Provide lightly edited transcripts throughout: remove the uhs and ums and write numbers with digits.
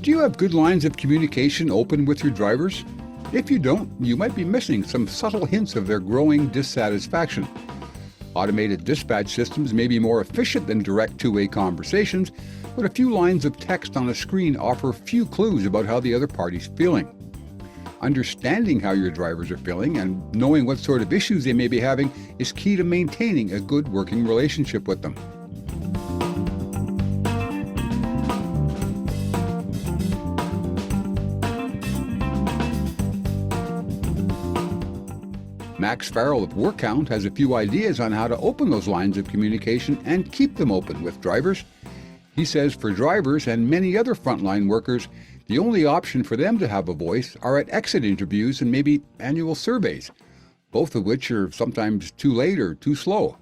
Do you have good lines of communication open with your drivers? If you don't, you might be missing some subtle hints of their growing dissatisfaction. Automated dispatch systems may be more efficient than direct two-way conversations, but a few lines of text on a screen offer few clues about how the other party's feeling. Understanding how your drivers are feeling and knowing what sort of issues they may be having is key to maintaining a good working relationship with them. Max Farrell of Workhound has a few ideas on how to open those lines of communication and keep them open with drivers. He says for drivers and many other frontline workers, the only option for them to have a voice are at exit interviews and maybe annual surveys, both of which are sometimes too late or too slow.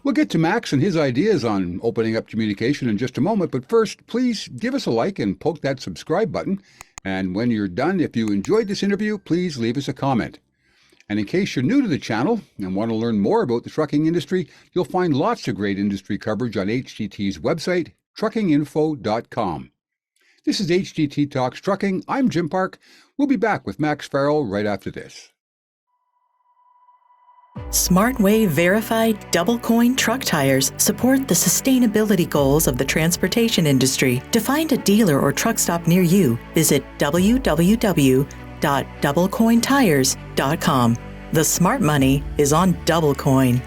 We'll get to Max and his ideas on opening up communication in just a moment, but first, please give us a like and poke that subscribe button. And when you're done, if you enjoyed this interview, please leave us a comment. And in case you're new to the channel and want to learn more about the trucking industry, you'll find lots of great industry coverage on HTT's website, truckinginfo.com. This is HTT Talks Trucking. I'm Jim Park. We'll be back with Max Farrell right after this. SmartWay verified double coin truck tires support the sustainability goals of the transportation industry. To find a dealer or truck stop near you, visit www.doublecointires.com. The smart money is on double coin.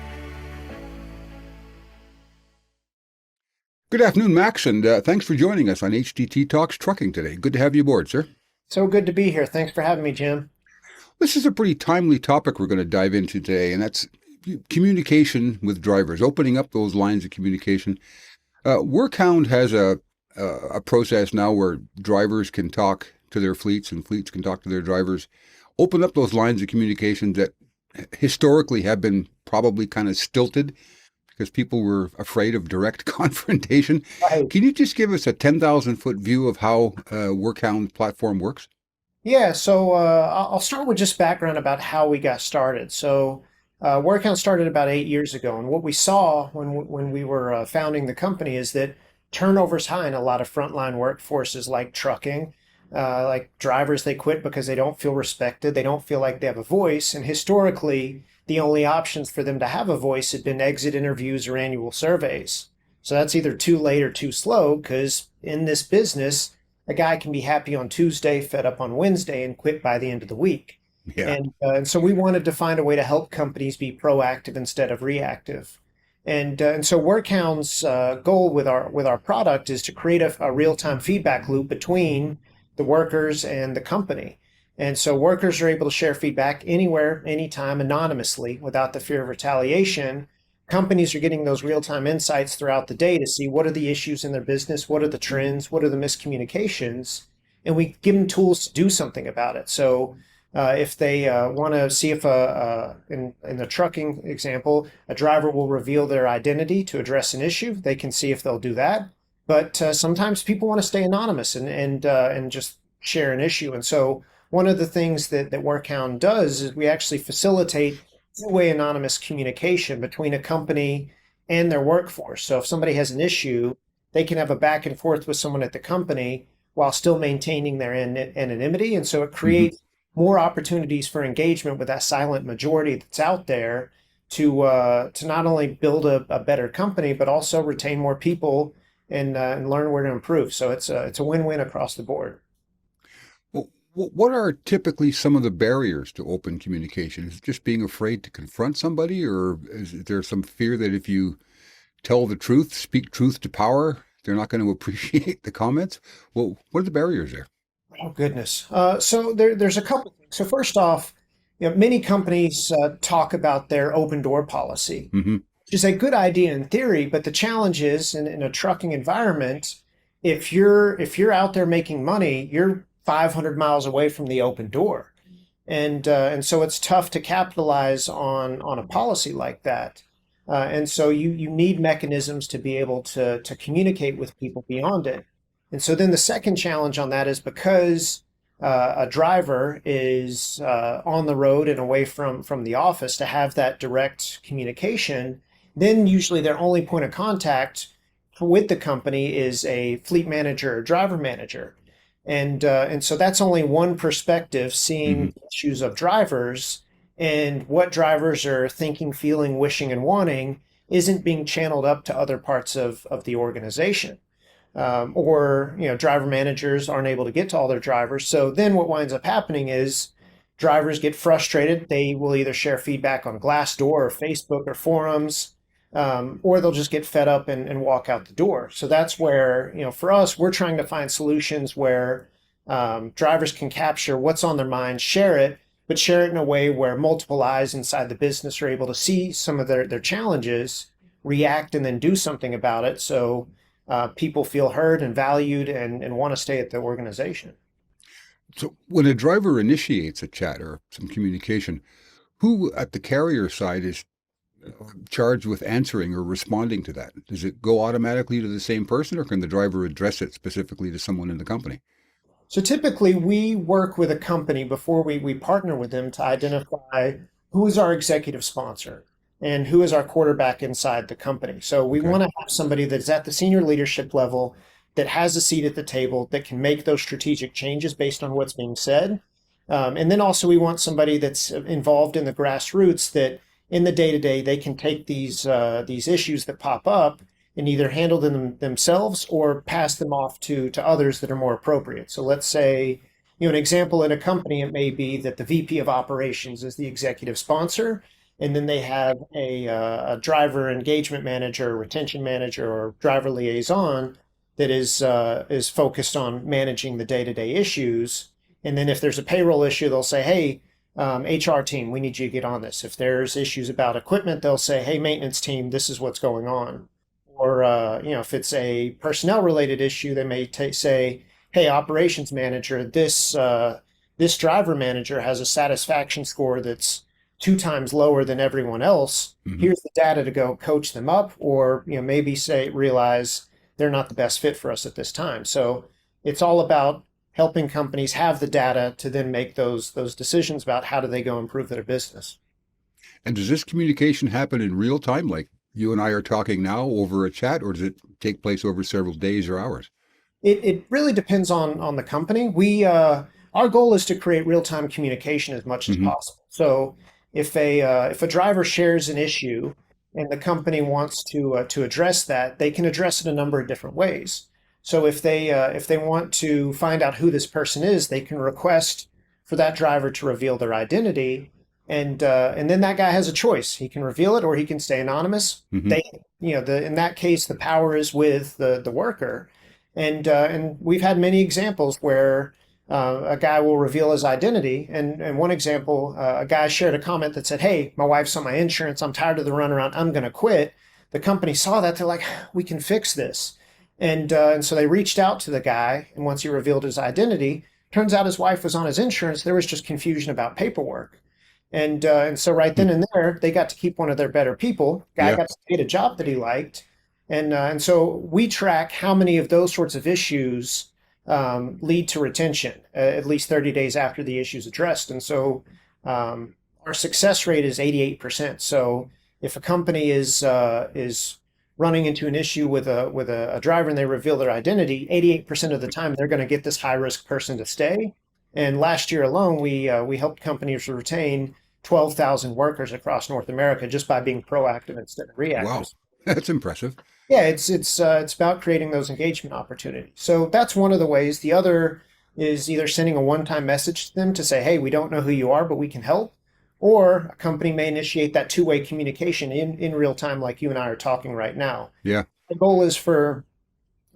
Good afternoon, Max, and thanks for joining us on HTT Talks Trucking today. Good to have you aboard, sir. So good to be here. Thanks for having me, Jim. This is a pretty timely topic we're going to dive into today, and that's communication with drivers, opening up those lines of communication. Workhound has a process now where drivers can talk to their fleets and fleets can talk to their drivers, open up those lines of communication that historically have been probably kind of stilted because people were afraid of direct confrontation. Right. Can you just give us a 10,000-foot view of how Workhound platform works? Yeah, so I'll start with just background about how we got started. So Workhound started about 8 years ago, and what we saw when we were founding the company is that turnover's high in a lot of frontline workforces like trucking. Like drivers, they quit because they don't feel respected. They don't feel like they have a voice. And historically, the only options for them to have a voice had been exit interviews or annual surveys. So that's either too late or too slow, because in this business, a guy can be happy on Tuesday, fed up on Wednesday, and quit by the end of the week. Yeah. And so we wanted to find a way to help companies be proactive instead of reactive. And so Workhound's goal with our product is to create a real-time feedback loop between the workers and the company. And so workers are able to share feedback anywhere, anytime, anonymously, without the fear of retaliation. Companies are getting those real-time insights throughout the day to see what are the issues in their business, what are the trends, what are the miscommunications, and we give them tools to do something about it. So if they want to see if, in the trucking example, a driver will reveal their identity to address an issue, they can see if they'll do that. But sometimes people want to stay anonymous and just share an issue. And so one of the things that Workhound does is we actually facilitate two-way anonymous communication between a company and their workforce. So if somebody has an issue, they can have a back and forth with someone at the company while still maintaining their anonymity. And so it creates more opportunities for engagement with that silent majority that's out there to not only build a better company, but also retain more people and learn where to improve. So it's a win-win across the board. Well, what are typically some of the barriers to open communication? Is it just being afraid to confront somebody, or is there some fear that if you tell the truth, speak truth to power, they're not going to appreciate the comments? Well, what are the barriers there? Oh, goodness. So there's a couple things. So first off, many companies talk about their open door policy. Which is a good idea in theory, but the challenge is in a trucking environment, if you're out there making money, you're 500 miles away from the open door. And so it's tough to capitalize on a policy like that. And so you need mechanisms to be able to communicate with people beyond it. And so then the second challenge on that is because a driver is on the road and away from the office, to have that direct communication, then usually their only point of contact with the company is a fleet manager or driver manager. And so that's only one perspective, Hmm. seeing issues of drivers and what drivers are thinking, feeling, wishing, and wanting isn't being channeled up to other parts of the organization. Or driver managers aren't able to get to all their drivers. So then what winds up happening is drivers get frustrated. They will either share feedback on Glassdoor or Facebook or forums, or they'll just get fed up and walk out the door. So that's where, for us, we're trying to find solutions where drivers can capture what's on their mind, share it, but share it in a way where multiple eyes inside the business are able to see some of their challenges, react, and then do something about it. So people feel heard and valued and want to stay at the organization. So when a driver initiates a chat or some communication, who at the carrier side is charged with answering or responding to that? Does it go automatically to the same person, or can the driver address it specifically to someone in the company? So typically, we work with a company before we partner with them to identify who is our executive sponsor and who is our quarterback inside the company. So we Okay. want to have somebody that's at the senior leadership level that has a seat at the table that can make those strategic changes based on what's being said. And then also we want somebody that's involved in the grassroots that in the day to day they can take these issues that pop up and either handle them themselves or pass them off to others that are more appropriate. So let's say, an example in a company, it may be that the VP of operations is the executive sponsor, and then they have a driver engagement manager, retention manager, or driver liaison that is focused on managing the day-to-day issues. And then if there's a payroll issue, they'll say, hey, HR team, we need you to get on this. If there's issues about equipment, they'll say, hey, maintenance team, this is what's going on. Or if it's a personnel related issue, they may say, "Hey, operations manager, this driver manager has a satisfaction score that's 2 times lower than everyone else. Hmm. Here's the data to go coach them up, or maybe realize they're not the best fit for us at this time." So it's all about helping companies have the data to then make those decisions about how do they go improve their business. And does this communication happen in real time, like you and I are talking now over a chat, or does it take place over several days or hours? It really depends on the company. Our goal is to create real time communication as much as Hmm. possible. So if a driver shares an issue and the company wants to address that, they can address it a number of different ways. So if they want to find out who this person is, they can request for that driver to reveal their identity, and then that guy has a choice. He can reveal it or he can stay anonymous. Hmm. They in that case the power is with the worker, and we've had many examples where a guy will reveal his identity. And one example, a guy shared a comment that said, "Hey, my wife's on my insurance. I'm tired of the runaround. I'm going to quit." The company saw that. They're like, "We can fix this." And so they reached out to the guy. And once he revealed his identity, turns out his wife was on his insurance. There was just confusion about paperwork. And so right then and there, they got to keep one of their better people. Guy Yeah. got to get a job that he liked. And so we track how many of those sorts of issues lead to retention, at least 30 days after the issue is addressed. And so our success rate is 88%. So if a company is running into an issue with a driver and they reveal their identity, 88% of the time they're going to get this high risk person to stay. And last year alone, we helped companies retain 12,000 workers across North America just by being proactive instead of reactive. Wow. That's impressive. Yeah, it's about creating those engagement opportunities. So that's one of the ways. The other is either sending a one-time message to them to say, "Hey, we don't know who you are, but we can help," or a company may initiate that two-way communication in real time, like you and I are talking right now. Yeah. The goal is for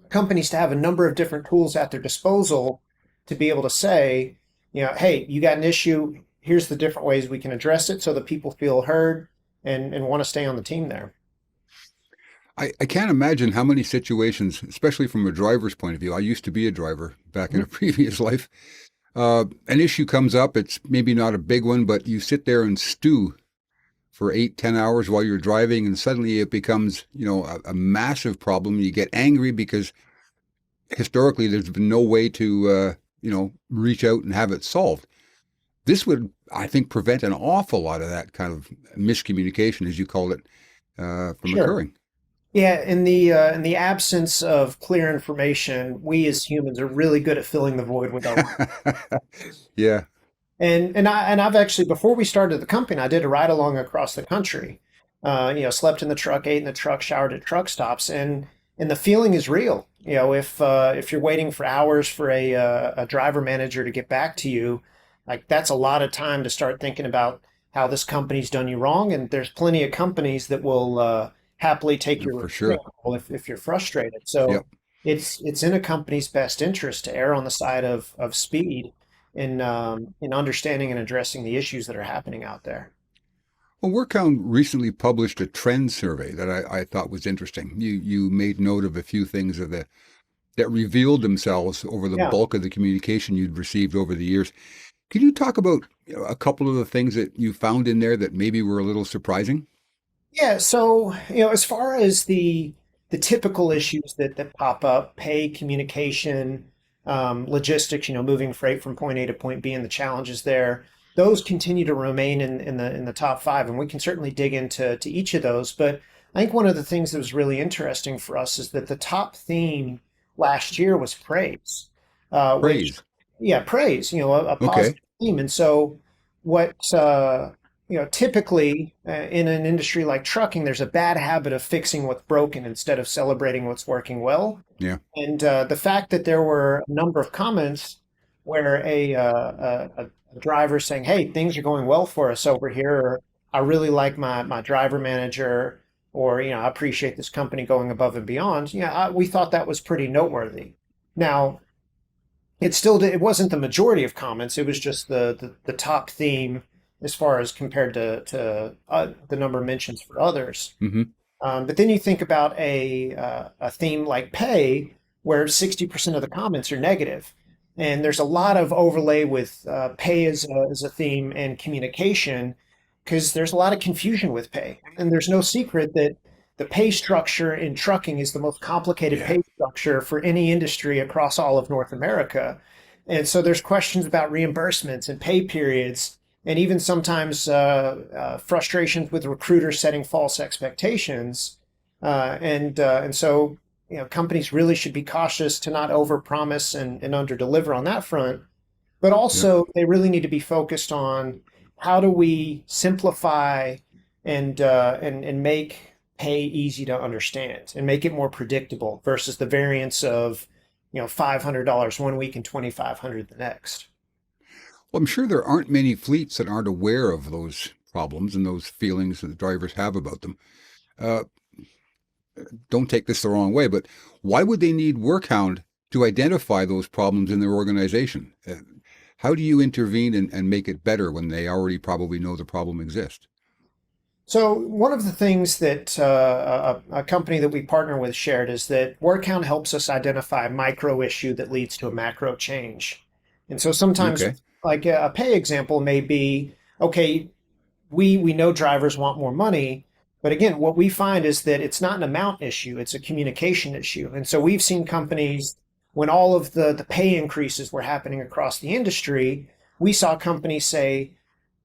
companies to have a number of different tools at their disposal to be able to say, "Hey, you got an issue. Here's the different ways we can address it," so that people feel heard and want to stay on the team there. I can't imagine how many situations, especially from a driver's point of view. I used to be a driver back in a previous life. An issue comes up. It's maybe not a big one, but you sit there and stew for 8, 10 hours while you're driving, and suddenly it becomes, a massive problem. You get angry because historically there's been no way to, reach out and have it solved. This would, I think, prevent an awful lot of that kind of miscommunication, as you call it, from Sure. occurring. Yeah, in the absence of clear information, we as humans are really good at filling the void with our. Yeah, And I've actually, before we started the company, I did a ride along across the country. Slept in the truck, ate in the truck, showered at truck stops, and the feeling is real. If you're waiting for hours for a driver manager to get back to you, like that's a lot of time to start thinking about how this company's done you wrong. And there's plenty of companies that will happily take your for repair sure. call if you're frustrated. So Yep. it's in a company's best interest to err on the side of speed in understanding and addressing the issues that are happening out there. Well, Workhound recently published a trend survey that I thought was interesting. You made note of a few things that revealed themselves over the Yeah. bulk of the communication you'd received over the years. Can you talk about a couple of the things that you found in there that maybe were a little surprising? Yeah, so as far as the typical issues that pop up, pay, communication, logistics, moving freight from point A to point B and the challenges there, those continue to remain in the top five, and we can certainly dig into each of those. But I think one of the things that was really interesting for us is that the top theme last year was praise, which Praise. yeah, praise, a Okay. positive theme. And so what typically in an industry like trucking, there's a bad habit of fixing what's broken instead of celebrating what's working well. Yeah. And the fact that there were a number of comments where a driver saying, "Hey, things are going well for us over here," or "I really like my driver manager," or "I appreciate this company going above and beyond." We thought that was pretty noteworthy. Now, it wasn't the majority of comments. It was just the top theme as far as compared to the number of mentions for others. Hmm. But then you think about a theme like pay, where 60% of the comments are negative, and there's a lot of overlay with pay as a theme and communication, because there's a lot of confusion with pay, and there's no secret that the pay structure in trucking is the most complicated Yeah. pay structure for any industry across all of North America. And so there's questions about reimbursements and pay periods, and even sometimes frustrations with recruiters setting false expectations. And so companies really should be cautious to not overpromise and underdeliver on that front. But Yeah. also, they really need to be focused on how do we simplify and make pay easy to understand and make it more predictable versus the variance of $500 one week and 2,500 the next. Well, I'm sure there aren't many fleets that aren't aware of those problems and those feelings that the drivers have about them. Uh, don't take this the wrong way, but why would they need Workhound to identify those problems in their organization? How do you intervene and make it better when they already probably know the problem exists? So one of the things that a company that we partner with shared is that Workhound helps us identify a micro issue that leads to a macro change. And so sometimes, Okay. like a pay example may be, okay, we know drivers want more money, but again, what we find is that it's not an amount issue, it's a communication issue. And so we've seen companies, when all of the pay increases were happening across the industry, we saw companies say,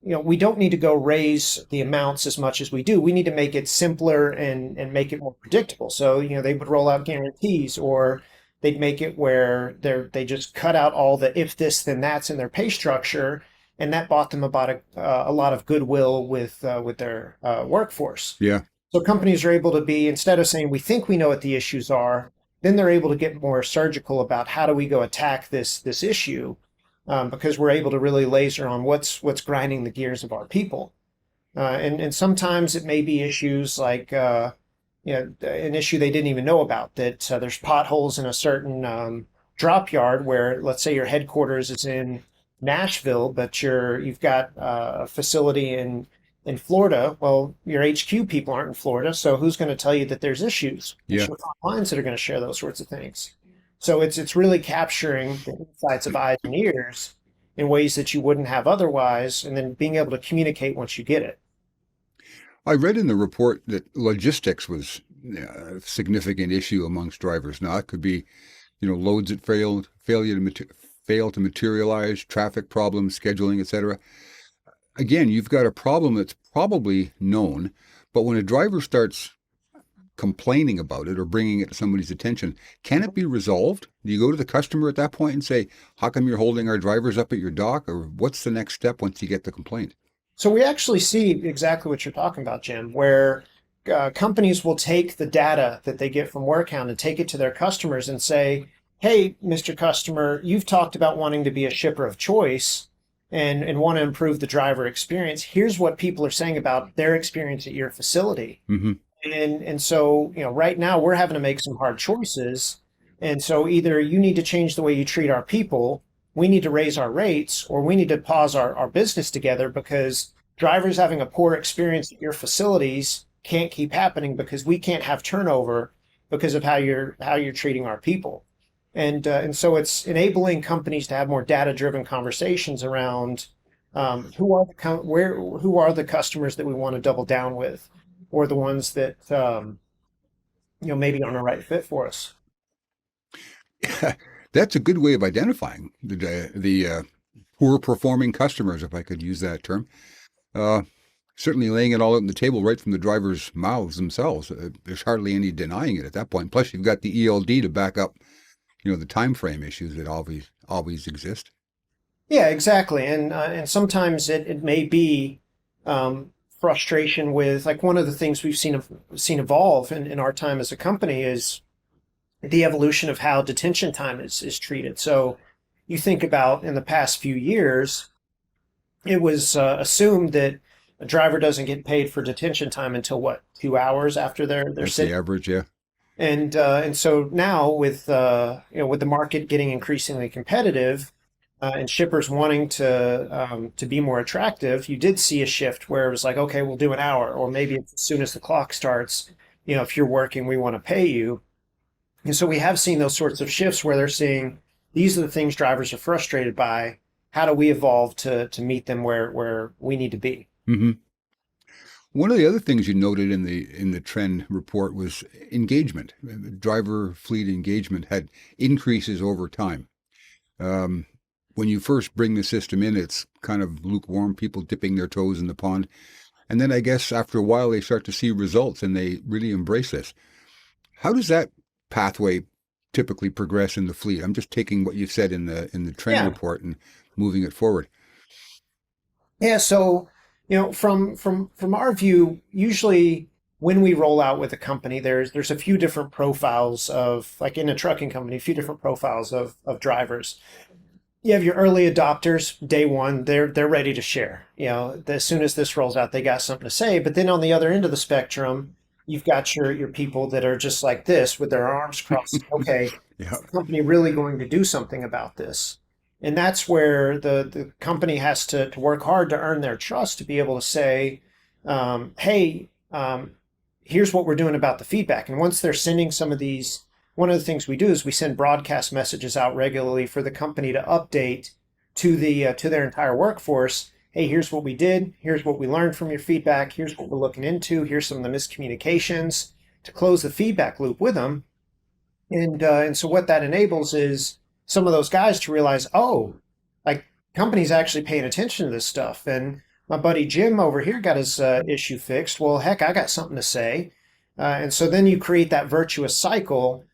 we don't need to go raise the amounts as much as we do. We need to make it simpler and make it more predictable. So, they would roll out guarantees, or they'd make it where they just cut out all the if this then that's in their pay structure, and that bought them about a lot of goodwill with their workforce. Yeah. So companies are able to be, instead of saying we think we know what the issues are, then they're able to get more surgical about how do we go attack this issue, because we're able to really laser on what's grinding the gears of our people. And sometimes it may be issues like an issue they didn't even know about, that there's potholes in a certain drop yard where, let's say, your headquarters is in Nashville, but you've got a facility in Florida. Well, your HQ people aren't in Florida, so who's going to tell you that there's issues? There's Yeah. your lines that are going to share those sorts of things. So it's really capturing the insights of eyes and ears in ways that you wouldn't have otherwise, and then being able to communicate once you get it. I read in the report that logistics was a significant issue amongst drivers. Now, it could be, loads that fail to materialize, traffic problems, scheduling, etc. Again, you've got a problem that's probably known, but when a driver starts complaining about it or bringing it to somebody's attention, can it be resolved? Do you go to the customer at that point and say, how come you're holding our drivers up at your dock? Or what's the next step once you get the complaint? So we actually see exactly what you're talking about, Jim, where companies will take the data that they get from Workhound and take it to their customers and say, hey, Mr. Customer, you've talked about wanting to be a shipper of choice and want to improve the driver experience. Here's what people are saying about their experience at your facility. Mm-hmm. And so, right now we're having to make some hard choices. And so either you need to change the way you treat our people, we need to raise our rates, or we need to pause our business together because drivers having a poor experience at your facilities can't keep happening because we can't have turnover because of how you're treating our people. And so it's enabling companies to have more data-driven conversations around who are the customers that we want to double down with, or the ones that maybe aren't a right fit for us. That's a good way of identifying the poor performing customers, if I could use that term. Certainly laying it all out on the table right from the drivers' mouths themselves. There's hardly any denying it at that point. Plus, you've got the ELD to back up, the time frame issues that always exist. Yeah, exactly. And sometimes it may be frustration with, like, one of the things we've seen evolve in our time as a company is the evolution of how detention time is treated. So you think about in the past few years, it was assumed that a driver doesn't get paid for detention time until what, 2 hours after they're That's sitting. the average, yeah. And so now with with the market getting increasingly competitive, and shippers wanting to be more attractive, you did see a shift where it was like, okay, we'll do an hour, or maybe as soon as the clock starts, if you're working, we want to pay you. And so we have seen those sorts of shifts where they're seeing these are the things drivers are frustrated by. How do we evolve to meet them where we need to be? Mm-hmm. One of the other things you noted in the trend report was engagement. Driver fleet engagement had increases over time. When you first bring the system in, it's kind of lukewarm, people dipping their toes in the pond. And then I guess after a while, they start to see results and they really embrace this. How does that pathway typically progress in the fleet? I'm just taking what you said in the trend Yeah. report and moving it forward. Yeah, so from our view, usually when we roll out with a company, there's a few different profiles of, like in a trucking company, a few different profiles of drivers. You have your early adopters, day one, they're ready to share. As soon as this rolls out, they got something to say. But then on the other end of the spectrum, you've got your people that are just like this with their arms crossed. Okay, Yeah. is the company really going to do something about this? And that's where the company has to work hard to earn their trust to be able to say, hey, here's what we're doing about the feedback. And once they're sending some of these, one of the things we do is we send broadcast messages out regularly for the company to update to their entire workforce. Hey, here's what we did. Here's what we learned from your feedback. Here's what we're looking into. Here's some of the miscommunications, to close the feedback loop with them. And so what that enables is some of those guys to realize, oh, like, company's actually paying attention to this stuff. And my buddy Jim over here got his issue fixed. Well, heck, I got something to say. And so then you create that virtuous cycle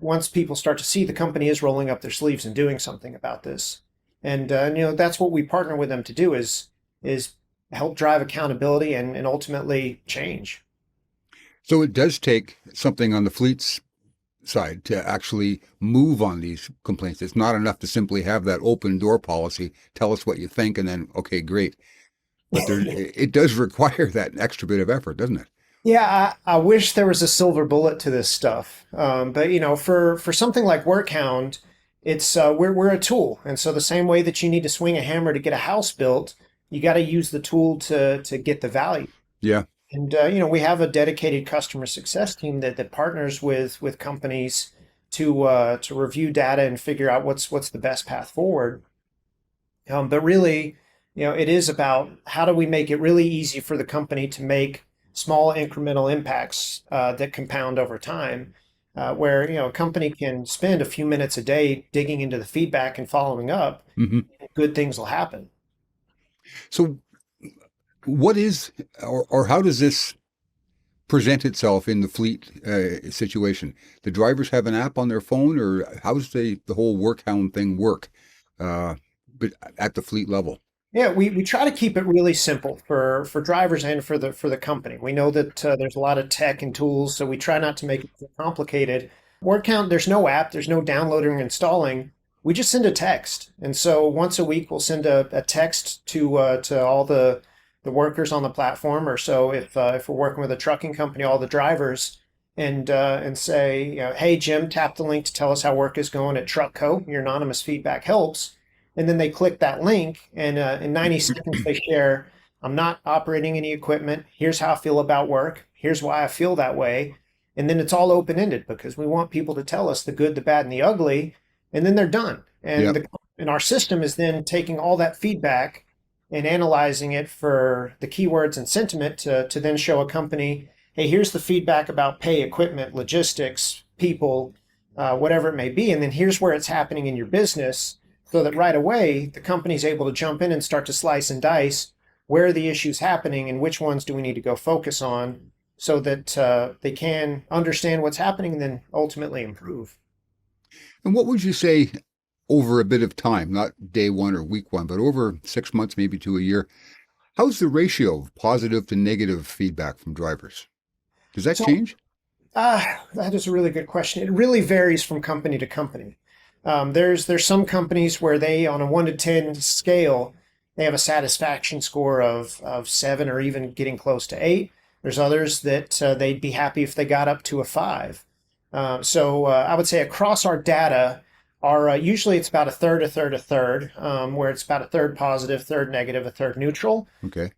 once people start to see the company is rolling up their sleeves and doing something about this. And that's what we partner with them to do is help drive accountability and ultimately change. So it does take something on the fleet's side to actually move on these complaints. It's not enough to simply have that open door policy, tell us what you think, and then, okay, great. But it does require that extra bit of effort, doesn't it? Yeah, I wish there was a silver bullet to this stuff. But for something like Workhound, it's we're a tool, and so the same way that you need to swing a hammer to get a house built, you got to use the tool to get the value. Yeah. And we have a dedicated customer success team that partners with companies to review data and figure out what's the best path forward. But really, it is about how do we make it really easy for the company to make small incremental impacts that compound over time, where a company can spend a few minutes a day digging into the feedback and following up. Mm-hmm. Good things will happen. So what is, or how does this present itself in the fleet situation? The drivers have an app on their phone, or how's the whole Workhound thing work, but at the fleet level? Yeah, we try to keep it really simple for drivers and for the company. We know that there's a lot of tech and tools, so we try not to make it too complicated. Word count, there's no app, there's no downloading or installing. We just send a text, and so once a week we'll send a text to all the workers on the platform, or so if we're working with a trucking company, all the drivers, and say, hey Jim, tap the link to tell us how work is going at Truckco. Your anonymous feedback helps. And then they click that link, and in 90 seconds they share, I'm not operating any equipment. Here's how I feel about work. Here's why I feel that way. And then it's all open-ended because we want people to tell us the good, the bad, and the ugly, and then they're done. And, Yep. and our system is then taking all that feedback and analyzing it for the keywords and sentiment to then show a company, hey, here's the feedback about pay, equipment, logistics, people, whatever it may be. And then here's where it's happening in your business, so that right away the company's able to jump in and start to slice and dice where are the issues happening and which ones do we need to go focus on, so that they can understand what's happening and then ultimately improve. And what would you say over a bit of time, not day one or week one, but over 6 months, maybe to a year, how's the ratio of positive to negative feedback from drivers? Does that So change? that is a really good question. It really varies from company to company. There's some companies where they, on a 1 to 10 scale, they have a satisfaction score of 7 or even getting close to 8. There's others that they'd be happy if they got up to a 5. So I would say across our data, our usually it's about a third, a third, a third, where it's about a third positive, third negative, a third neutral. Okay.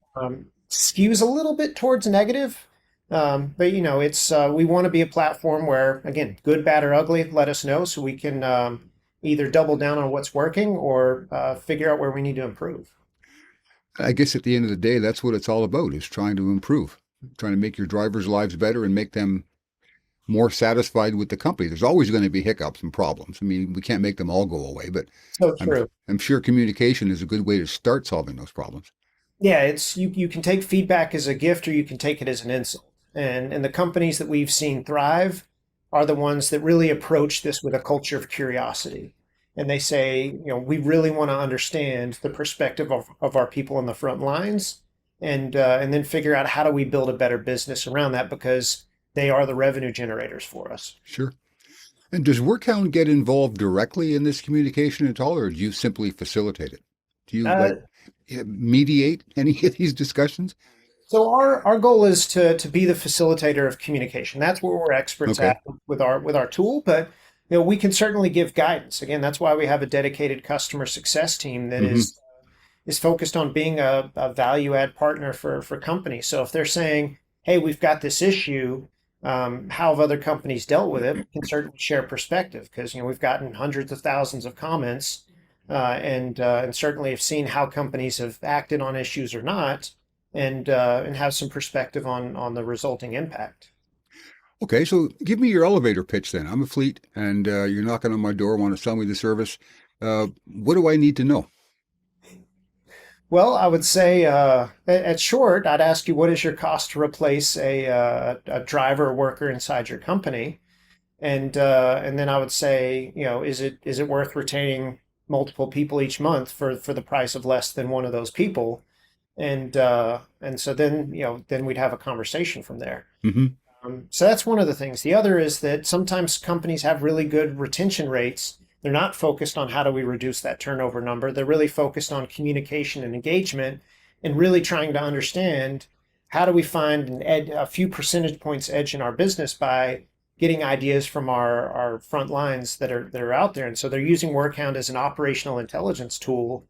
Skews a little bit towards negative. But it's we want to be a platform where, again, good, bad, or ugly, let us know so we can either double down on what's working or figure out where we need to improve. I guess at the end of the day, that's what it's all about, is trying to improve, trying to make your drivers' lives better and make them more satisfied with the company. There's always going to be hiccups and problems. I mean, we can't make them all go away, but So I'm, true. I'm sure communication is a good way to start solving those problems. Yeah, it's you can take feedback as a gift or you can take it as an insult. And the companies that we've seen thrive are the ones that really approach this with a culture of curiosity. And they say, we really want to understand the perspective of our people on the front lines, and then figure out how do we build a better business around that, because they are the revenue generators for us. Sure. And does Workhound get involved directly in this communication at all, or do you simply facilitate it? Do you Uh, mediate any of these discussions? So our goal is to be the facilitator of communication. That's where we're experts Okay. at with our tool, but we can certainly give guidance. Again, that's why we have a dedicated customer success team that Hmm. is focused on being a value add partner for companies. So if they're saying, "Hey, we've got this issue, how have other companies dealt with it?" We can certainly share perspective, because we've gotten hundreds of thousands of comments, and certainly have seen how companies have acted on issues or not, and have some perspective on the resulting impact. Okay, so give me your elevator pitch then. I'm a fleet, and you're knocking on my door, want to sell me the service. What do I need to know? Well, I would say at short, I'd ask you, what is your cost to replace a driver or worker inside your company? And then I would say, is it worth retaining multiple people each month for the price of less than one of those people? And so then we'd have a conversation from there. Hmm. So that's one of the things. The other is that sometimes companies have really good retention rates. They're not focused on how do we reduce that turnover number. They're really focused on communication and engagement, and really trying to understand how do we find a few percentage points edge in our business by getting ideas from our front lines that are out there. And so they're using Workhound as an operational intelligence tool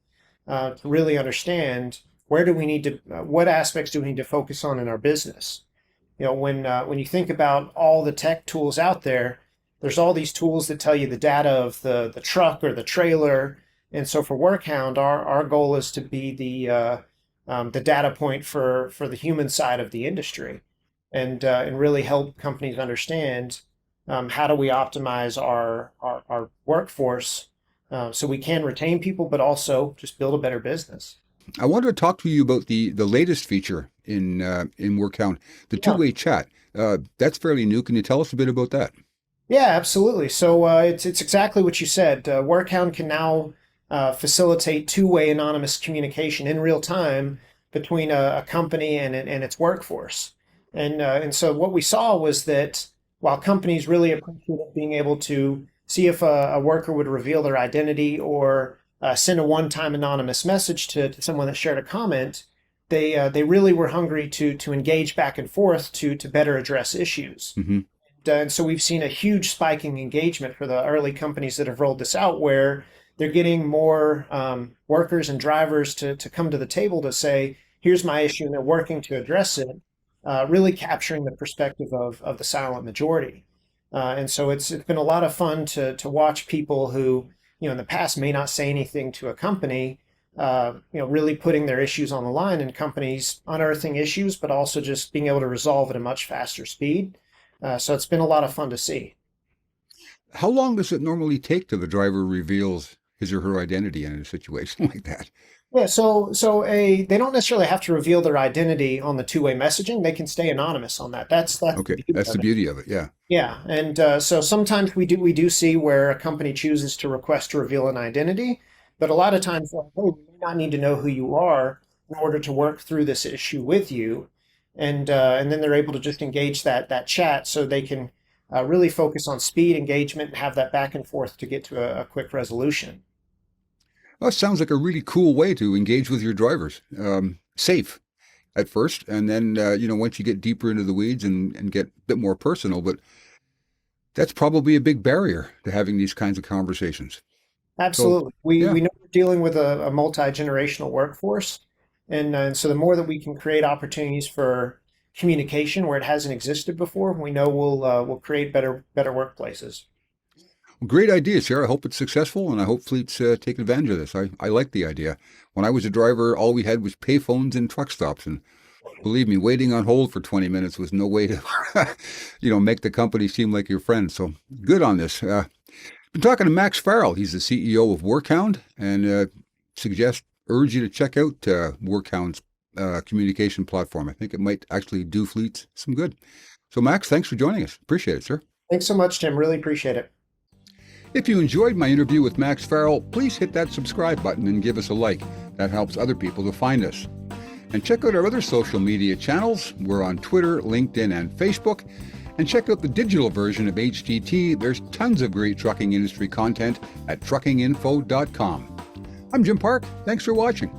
to really understand what aspects do we need to focus on in our business. When you think about all the tech tools out there, there's all these tools that tell you the data of the truck or the trailer. And so for Workhound, our goal is to be the data point for the human side of the industry, and really help companies understand how do we optimize our workforce, so we can retain people, but also just build a better business. I wanted to talk to you about the latest feature in Workhound, the Yeah. two-way chat. That's fairly new. Can you tell us a bit about that? Yeah, absolutely. So it's exactly what you said. Workhound can now facilitate two-way anonymous communication in real time between a company and its workforce. And so what we saw was that while companies really appreciated being able to see if a worker would reveal their identity, or send a one-time anonymous message to someone that shared a comment, they really were hungry to engage back and forth to better address issues. Hmm. And so we've seen a huge spiking engagement for the early companies that have rolled this out, where they're getting more workers and drivers to come to the table to say, here's my issue, and they're working to address it, really capturing the perspective of the silent majority. And so it's been a lot of fun to watch people who, in the past may not say anything to a company, really putting their issues on the line, and companies unearthing issues, but also just being able to resolve at a much faster speed. So it's been a lot of fun to see. How long does it normally take till the driver reveals his or her identity in a situation like that? Yeah, they don't necessarily have to reveal their identity on the two-way messaging. They can stay anonymous on that. That's the Okay, beauty that's of the it. beauty of it. Yeah. Yeah, and so sometimes we do see where a company chooses to request to reveal an identity, but a lot of times, like, hey, we may not need to know who you are in order to work through this issue with you, and then they're able to just engage that chat, so they can really focus on speed, engagement, and have that back and forth to get to a quick resolution. Well, it sounds like a really cool way to engage with your drivers. Safe at first, and then once you get deeper into the weeds and get a bit more personal, but that's probably a big barrier to having these kinds of conversations. So, Absolutely. We yeah. we know we're dealing with a multi-generational workforce, and so the more that we can create opportunities for communication where it hasn't existed before, we know we'll create better workplaces. Well, great idea, Sarah. I hope it's successful, and I hope fleets take advantage of this. I like the idea. When I was a driver, all we had was payphones and truck stops, and believe me, waiting on hold for 20 minutes was no way to, make the company seem like your friend. So good on this. Been talking to Max Farrell. He's the CEO of Workhound, and urge you to check out Workhound's communication platform. I think it might actually do fleets some good. So, Max, thanks for joining us. Appreciate it, sir. Thanks so much, Tim. Really appreciate it. If you enjoyed my interview with Max Farrell, please hit that subscribe button and give us a like. That helps other people to find us. And check out our other social media channels. We're on Twitter, LinkedIn, and Facebook. And check out the digital version of HTT. There's tons of great trucking industry content at truckinginfo.com. I'm Jim Park. Thanks for watching.